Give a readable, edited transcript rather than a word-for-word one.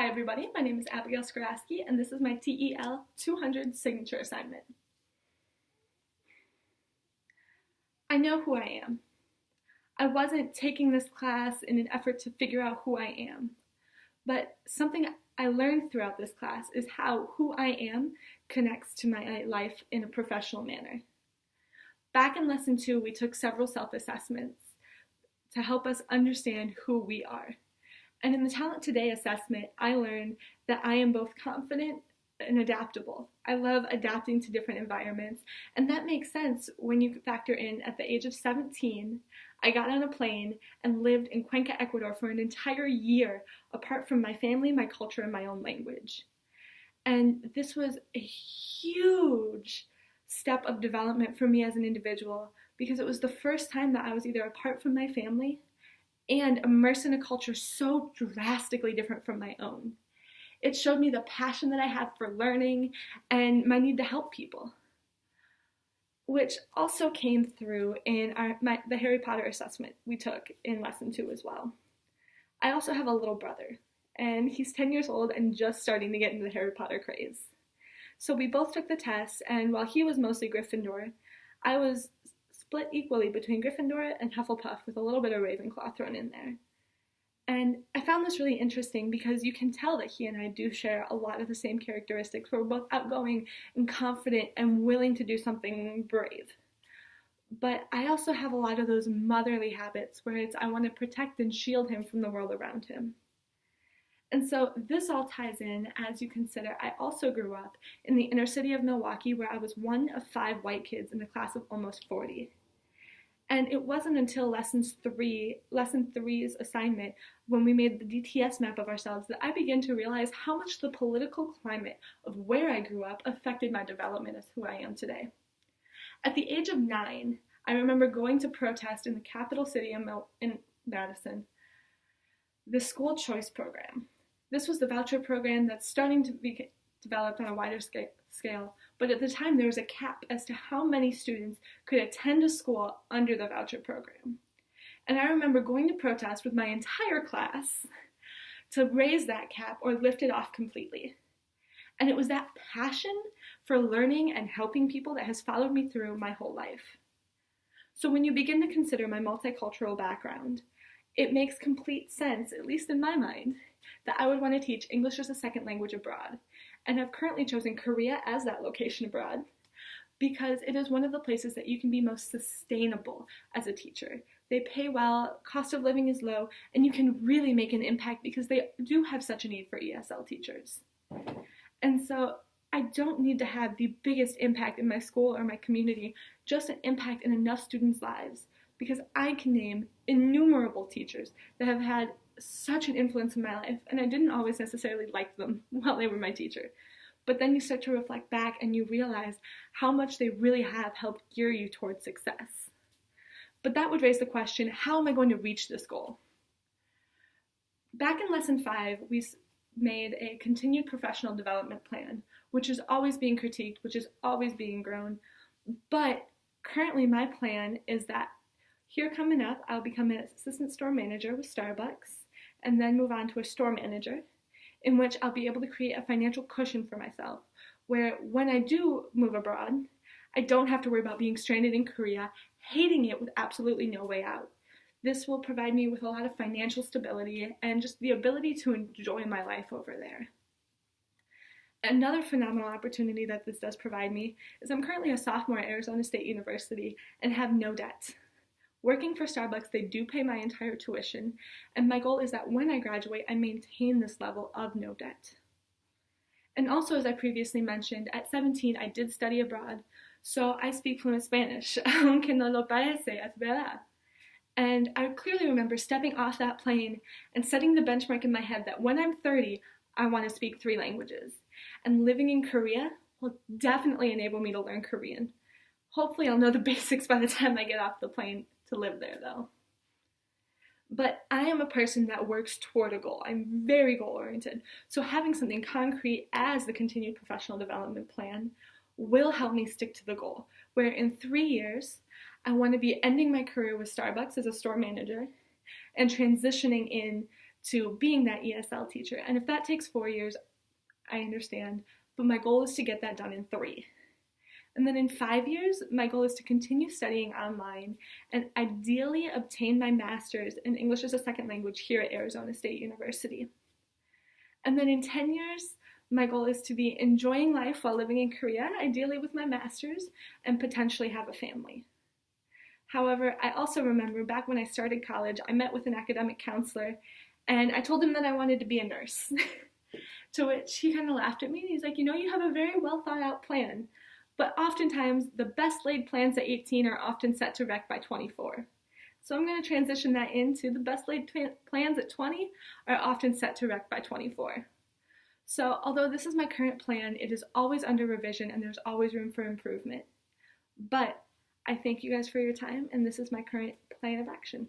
Hi everybody, my name is Abigail Skaraski and this is my TEL 200 signature assignment. I know who I am. I wasn't taking this class in an effort to figure out who I am, but something I learned throughout this class is how who I am connects to my life in a professional manner. Back in lesson 2, we took several self-assessments to help us understand who we are. And in the Talent Today assessment, I learned that I am both confident and adaptable. I love adapting to different environments, and that makes sense when you factor in at the age of 17, I got on a plane and lived in Cuenca, Ecuador for an entire year apart from my family, my culture, and my own language. And this was a huge step of development for me as an individual because it was the first time that I was either apart from my family and immersed in a culture so drastically different from my own. It showed me the passion that I have for learning and my need to help people, which also came through in the Harry Potter assessment we took in lesson 2 as well. I also have a little brother, and he's 10 years old and just starting to get into the Harry Potter craze. So we both took the test, and while he was mostly Gryffindor, I was split equally between Gryffindor and Hufflepuff with a little bit of Ravenclaw thrown in there. And I found this really interesting because you can tell that he and I do share a lot of the same characteristics. We're both outgoing and confident and willing to do something brave. But I also have a lot of those motherly habits where I want to protect and shield him from the world around him. And so this all ties in as you consider I also grew up in the inner city of Milwaukee where I was one of 5 white kids in a class of almost 40. And it wasn't until lesson 3's assignment, when we made the DTS map of ourselves, that I began to realize how much the political climate of where I grew up affected my development as who I am today. At the age of 9, I remember going to protest in the capital city in Madison, the school choice program. This was the voucher program that's starting to be developed on a wider scale, but at the time there was a cap as to how many students could attend a school under the voucher program. And I remember going to protest with my entire class to raise that cap or lift it off completely. And it was that passion for learning and helping people that has followed me through my whole life. So when you begin to consider my multicultural background, it makes complete sense, at least in my mind, that I would want to teach English as a second language abroad. And I've currently chosen Korea as that location abroad because it is one of the places that you can be most sustainable as a teacher. They pay well, cost of living is low, and you can really make an impact because they do have such a need for ESL teachers. And so I don't need to have the biggest impact in my school or my community, just an impact in enough students' lives, because I can name innumerable teachers that have had such an influence in my life, and I didn't always necessarily like them while they were my teacher. But then you start to reflect back and you realize how much they really have helped gear you towards success. But that would raise the question, how am I going to reach this goal? Back in lesson 5, we made a continued professional development plan, which is always being critiqued, which is always being grown. But currently my plan is that here coming up, I'll become an assistant store manager with Starbucks and then move on to a store manager, in which I'll be able to create a financial cushion for myself, where when I do move abroad, I don't have to worry about being stranded in Korea, hating it with absolutely no way out. This will provide me with a lot of financial stability and just the ability to enjoy my life over there. Another phenomenal opportunity that this does provide me is I'm currently a sophomore at Arizona State University and have no debt. Working for Starbucks, they do pay my entire tuition, and my goal is that when I graduate, I maintain this level of no debt. And also, as I previously mentioned, at 17, I did study abroad, so I speak fluent Spanish, aunque no lo parece, es verdad. And I clearly remember stepping off that plane and setting the benchmark in my head that when I'm 30, I want to speak 3 languages. And living in Korea will definitely enable me to learn Korean. Hopefully I'll know the basics by the time I get off the plane to live there, though. But I am a person that works toward a goal. I'm very goal-oriented. So having something concrete as the continued professional development plan will help me stick to the goal, where in 3 years, I want to be ending my career with Starbucks as a store manager and transitioning in to being that ESL teacher. And if that takes 4 years, I understand, but my goal is to get that done in 3. And then in 5 years, my goal is to continue studying online and ideally obtain my master's in English as a second language here at Arizona State University. And then in 10 years, my goal is to be enjoying life while living in Korea, ideally with my master's, and potentially have a family. However, I also remember back when I started college, I met with an academic counselor, and I told him that I wanted to be a nurse. To which he kind of laughed at me, and he's like, you have a very well thought out plan. But oftentimes, the best laid plans at 18 are often set to wreck by 24. So I'm going to transition that into the best laid plans at 20 are often set to wreck by 24. So although this is my current plan, it is always under revision and there's always room for improvement. But I thank you guys for your time, and this is my current plan of action.